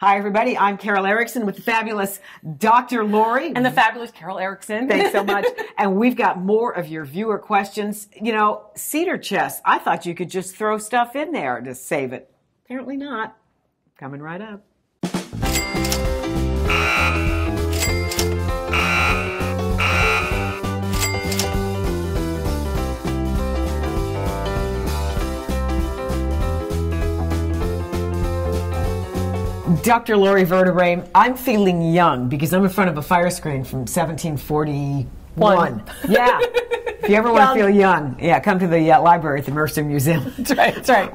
Hi, everybody. I'm Carol Erickson with the fabulous Dr. Lori. And the fabulous Carol Erickson. Thanks so much. And we've got more of your viewer questions. You know, cedar chest. I thought you could just throw stuff in there to save it. Apparently not. Coming right up. Dr. Lori Verderame, I'm feeling young because I'm in front of a fire screen from 1741. Yeah. If you ever want to feel young, come to the library at the Mercer Museum. That's right. That's right.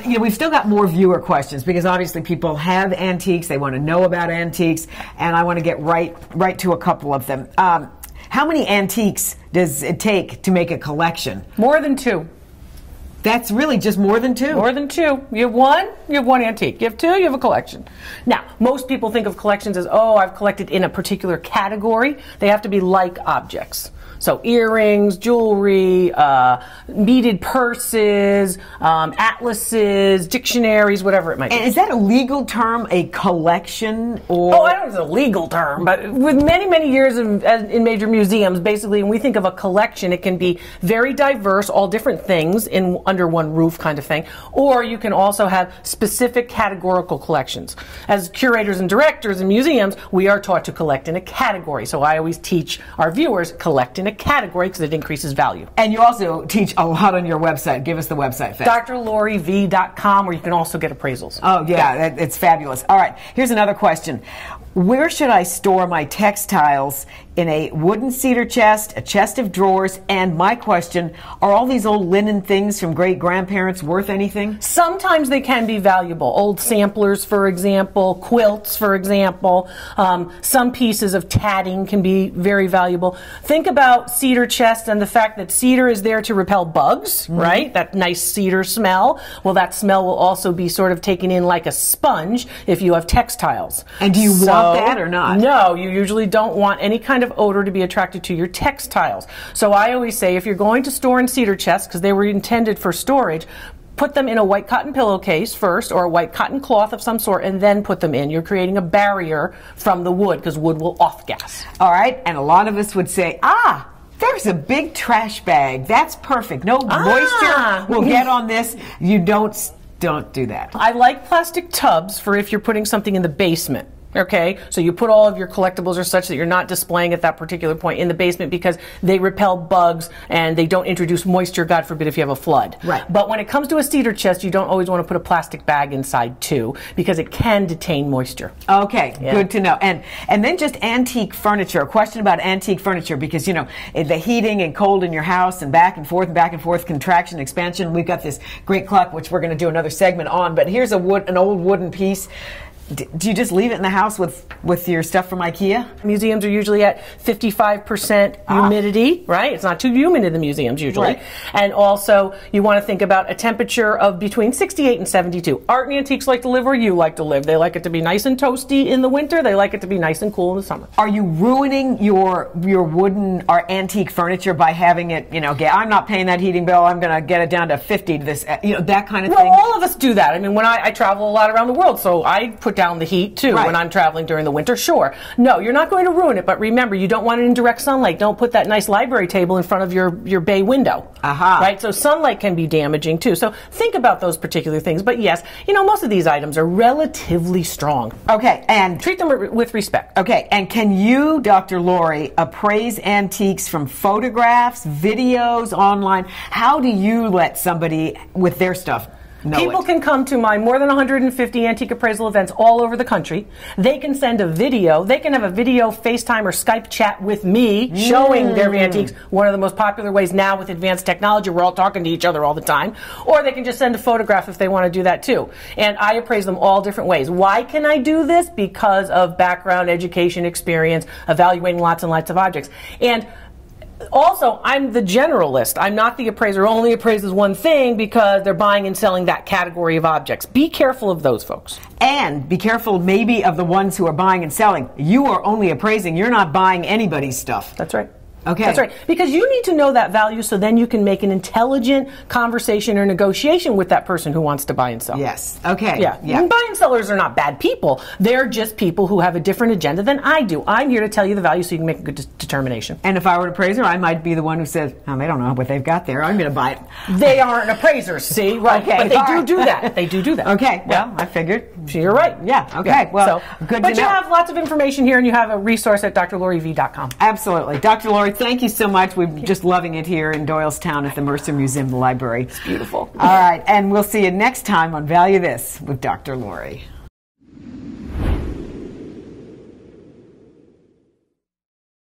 You know, we've still got more viewer questions because obviously people have antiques. They want to know about antiques, and I want to get right to a couple of them. How many antiques does it take to make a collection? More than two. That's really just more than two? More than two. You have one antique. You have two, you have a collection. Now, most people think of collections as, oh, I've collected in a particular category. They have to be like objects. So earrings, jewelry, beaded purses, atlases, dictionaries, whatever it might be. And is that a legal term, a collection? Or? Oh, I don't know if it's a legal term, but with many, many years in major museums, basically, when we think of a collection, it can be very diverse, all different things under one roof kind of thing. Or you can also have specific categorical collections. As curators and directors in museums, we are taught to collect in a category. So I always teach our viewers, collect in a category because it increases value. And you also teach a lot on your website. Give us the website. drloriv.com, where you can also get appraisals. Oh, yeah, it's fabulous. All right, here's another question. Where should I store my textiles? In a wooden cedar chest, a chest of drawers, and my question, are all these old linen things from great-grandparents worth anything? Sometimes they can be valuable. Old samplers, for example, quilts, for example. Some pieces of tatting can be very valuable. Think about cedar chests and the fact that cedar is there to repel bugs, right? That nice cedar smell. Well, that smell will also be sort of taken in like a sponge if you have textiles. And do you want that or not? No, you usually don't want any kind of odor to be attracted to your textiles. So I always say if you're going to store in cedar chests, because they were intended for storage, put them in a white cotton pillowcase first, or a white cotton cloth of some sort, and then put them in. You're creating a barrier from the wood, because wood will off-gas. All right, and a lot of us would say, there's a big trash bag. That's perfect. No moisture will get on this. You don't do that. I like plastic tubs for if you're putting something in the basement. Okay, so you put all of your collectibles or such that you're not displaying at that particular point in the basement because they repel bugs and they don't introduce moisture, God forbid, if you have a flood. Right. But when it comes to a cedar chest, you don't always want to put a plastic bag inside too because it can detain moisture. Okay, good to know. And then just antique furniture. A question about antique furniture because, you know, the heating and cold in your house and back and forth, contraction, expansion. We've got this great clock, which we're going to do another segment on. But here's an old wooden piece. Do you just leave it in the house with your stuff from IKEA? Museums are usually at 55% humidity, right? It's not too humid in the museums usually. Right. And also, you want to think about a temperature of between 68 and 72. Art and antiques like to live where you like to live. They like it to be nice and toasty in the winter. They like it to be nice and cool in the summer. Are you ruining your wooden or antique furniture by having it, you know, I'm not paying that heating bill, I'm going to get it down to 50 to this, you know, that kind of thing? Well, all of us do that. I mean, when I travel a lot around the world, so I put down the heat too when I'm traveling during the winter. Sure. No, you're not going to ruin it, but remember, you don't want it in direct sunlight. Don't put that nice library table in front of your bay window. Right? So sunlight can be damaging too. So think about those particular things. But yes, you know, most of these items are relatively strong. Okay, and treat them with respect. Okay, and can you, Dr. Lori, appraise antiques from photographs, videos, online? How do you let somebody with their stuff People can come to my more than 150 antique appraisal events all over the country. They can send a video. They can have a video FaceTime or Skype chat with me showing their antiques. One of the most popular ways now with advanced technology, we're all talking to each other all the time. Or they can just send a photograph if they want to do that too. And I appraise them all different ways. Why can I do this? Because of background, education, experience, evaluating lots and lots of objects. And also, I'm the generalist. I'm not the appraiser who only appraises one thing because they're buying and selling that category of objects. Be careful of those folks. And be careful maybe of the ones who are buying and selling. You are only appraising. You're not buying anybody's stuff. That's right. Okay. That's right. Because you need to know that value so then you can make an intelligent conversation or negotiation with that person who wants to buy and sell. Yes. Okay. Yeah. And buying sellers are not bad people. They're just people who have a different agenda than I do. I'm here to tell you the value so you can make a good determination. And if I were an appraiser, I might be the one who says, oh, they don't know what they've got there. I'm going to buy it. They aren't appraisers, see? Right. Okay. But they do that. They do that. Okay. Well, I figured. So you're right. Yeah. Okay. Yeah. Well, so, good but to know. you have lots of information here, and you have a resource at drloriv.com. Absolutely. Dr. Lori, thank you so much. We're just loving it here in Doylestown at the Mercer Museum Library. It's beautiful. All right. And we'll see you next time on Value This with Dr. Lori.